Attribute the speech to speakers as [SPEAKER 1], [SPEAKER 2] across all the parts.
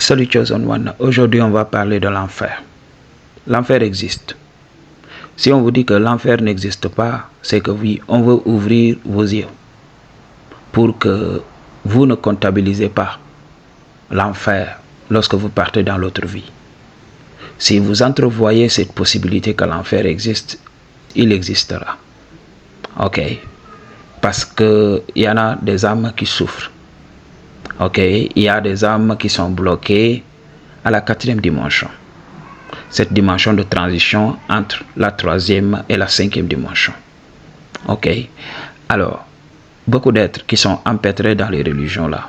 [SPEAKER 1] Salut Chosen One, aujourd'hui on va parler de l'enfer. L'enfer existe. Si on vous dit que l'enfer n'existe pas, c'est que oui, on veut ouvrir vos yeux pour que vous ne comptabilisez pas l'enfer lorsque vous partez dans l'autre vie. Si vous entrevoyez cette possibilité que l'enfer existe, il existera. Ok? Parce qu'il y en a des âmes qui souffrent. Ok, il y a des âmes qui sont bloquées à la 4e dimension. Cette dimension de transition entre la 3e et la 5e dimension. Ok, alors, beaucoup d'êtres qui sont empêtrés dans les religions là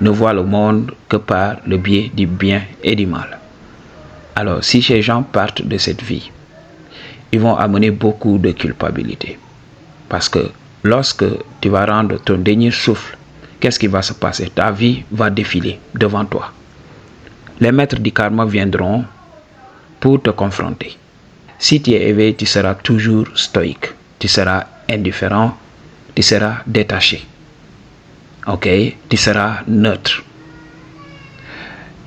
[SPEAKER 1] ne voient le monde que par le biais du bien et du mal. Alors, si ces gens partent de cette vie, ils vont amener beaucoup de culpabilité. Parce que lorsque tu vas rendre ton dernier souffle, qu'est-ce qui va se passer? Ta vie va défiler devant toi. Les maîtres du karma viendront pour te confronter. Si tu es éveillé, tu seras toujours stoïque. Tu seras indifférent. Tu seras détaché. Ok? Tu seras neutre.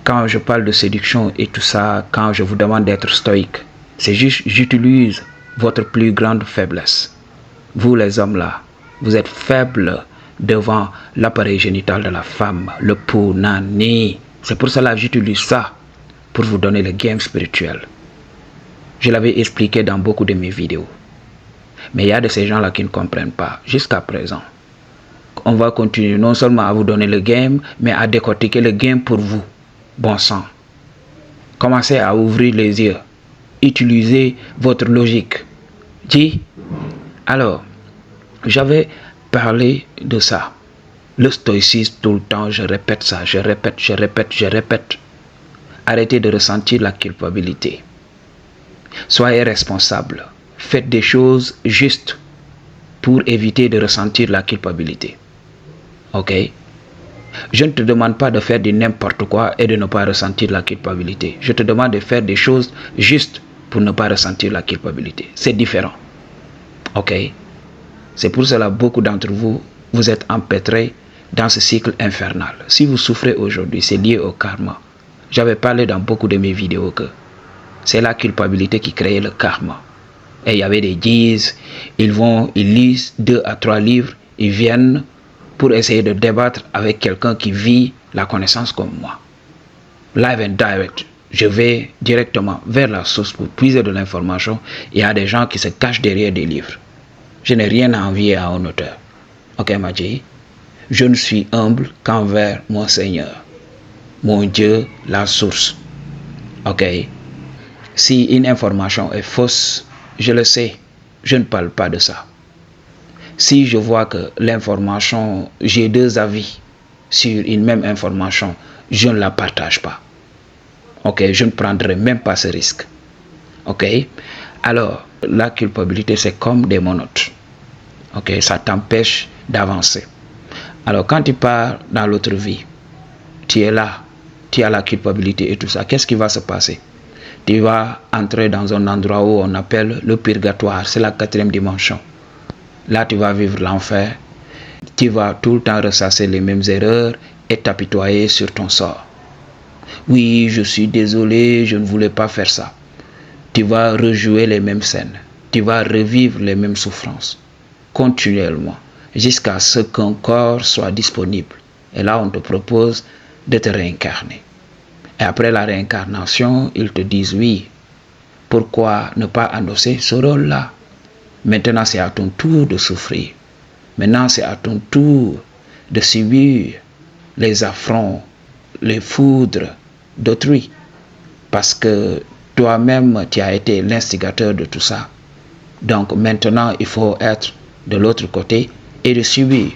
[SPEAKER 1] Quand je parle de séduction et tout ça, quand je vous demande d'être stoïque, c'est juste, j'utilise votre plus grande faiblesse. Vous les hommes là, vous êtes faibles devant l'appareil génital de la femme, le punani. C'est pour cela que j'utilise ça, pour vous donner le game spirituel. Je l'avais expliqué dans beaucoup de mes vidéos. Mais il y a de ces gens-là qui ne comprennent pas, jusqu'à présent. On va continuer non seulement à vous donner le game, mais à décortiquer le game pour vous. Bon sang. Commencez à ouvrir les yeux. Utilisez votre logique. Dis. Alors, j'avais parler de ça. Le stoïcisme, tout le temps, je répète ça, je répète. Arrêtez de ressentir la culpabilité. Soyez responsable. Faites des choses justes pour éviter de ressentir la culpabilité. Ok? Je ne te demande pas de faire du n'importe quoi et de ne pas ressentir la culpabilité. Je te demande de faire des choses justes pour ne pas ressentir la culpabilité. C'est différent. Ok? C'est pour cela que beaucoup d'entre vous, vous êtes empêtrés dans ce cycle infernal. Si vous souffrez aujourd'hui, c'est lié au karma. J'avais parlé dans beaucoup de mes vidéos que c'est la culpabilité qui crée le karma. Et il y avait des guises, ils lisent 2 à 3 livres, ils viennent pour essayer de débattre avec quelqu'un qui vit la connaissance comme moi. Live and direct. Je vais directement vers la source pour puiser de l'information. Il y a des gens qui se cachent derrière des livres. Je n'ai rien à envier à un auteur. Ok, Madji? Je ne suis humble qu'envers mon Seigneur, mon Dieu, la source. Ok? Si une information est fausse, je le sais, je ne parle pas de ça. Si je vois que l'information, j'ai 2 avis sur une même information, je ne la partage pas. Ok? Je ne prendrai même pas ce risque. Ok? Alors, la culpabilité, c'est comme des monotes. Ok, ça t'empêche d'avancer. Alors, quand tu pars dans l'autre vie, tu es là, tu as la culpabilité et tout ça. Qu'est-ce qui va se passer? Tu vas entrer dans un endroit où on appelle le purgatoire. C'est la 4e dimension. Là, tu vas vivre l'enfer. Tu vas tout le temps ressasser les mêmes erreurs et t'apitoyer sur ton sort. Oui, je suis désolé, je ne voulais pas faire ça. Tu vas rejouer les mêmes scènes. Tu vas revivre les mêmes souffrances. Continuellement, jusqu'à ce qu'un corps soit disponible. Et là, on te propose de te réincarner. Et après la réincarnation, ils te disent oui. Pourquoi ne pas endosser ce rôle-là? Maintenant, c'est à ton tour de souffrir. Maintenant, c'est à ton tour de subir les affronts, les foudres d'autrui. Parce que toi-même, tu as été l'instigateur de tout ça. Donc maintenant, il faut être de l'autre côté et de subir.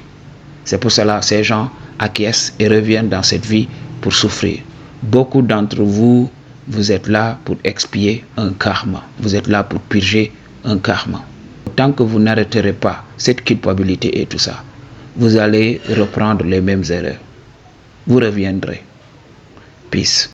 [SPEAKER 1] C'est pour cela que ces gens acquiescent et reviennent dans cette vie pour souffrir. Beaucoup d'entre vous, vous êtes là pour expier un karma. Vous êtes là pour purger un karma. Tant que vous n'arrêterez pas cette culpabilité et tout ça, vous allez reprendre les mêmes erreurs. Vous reviendrez. Peace.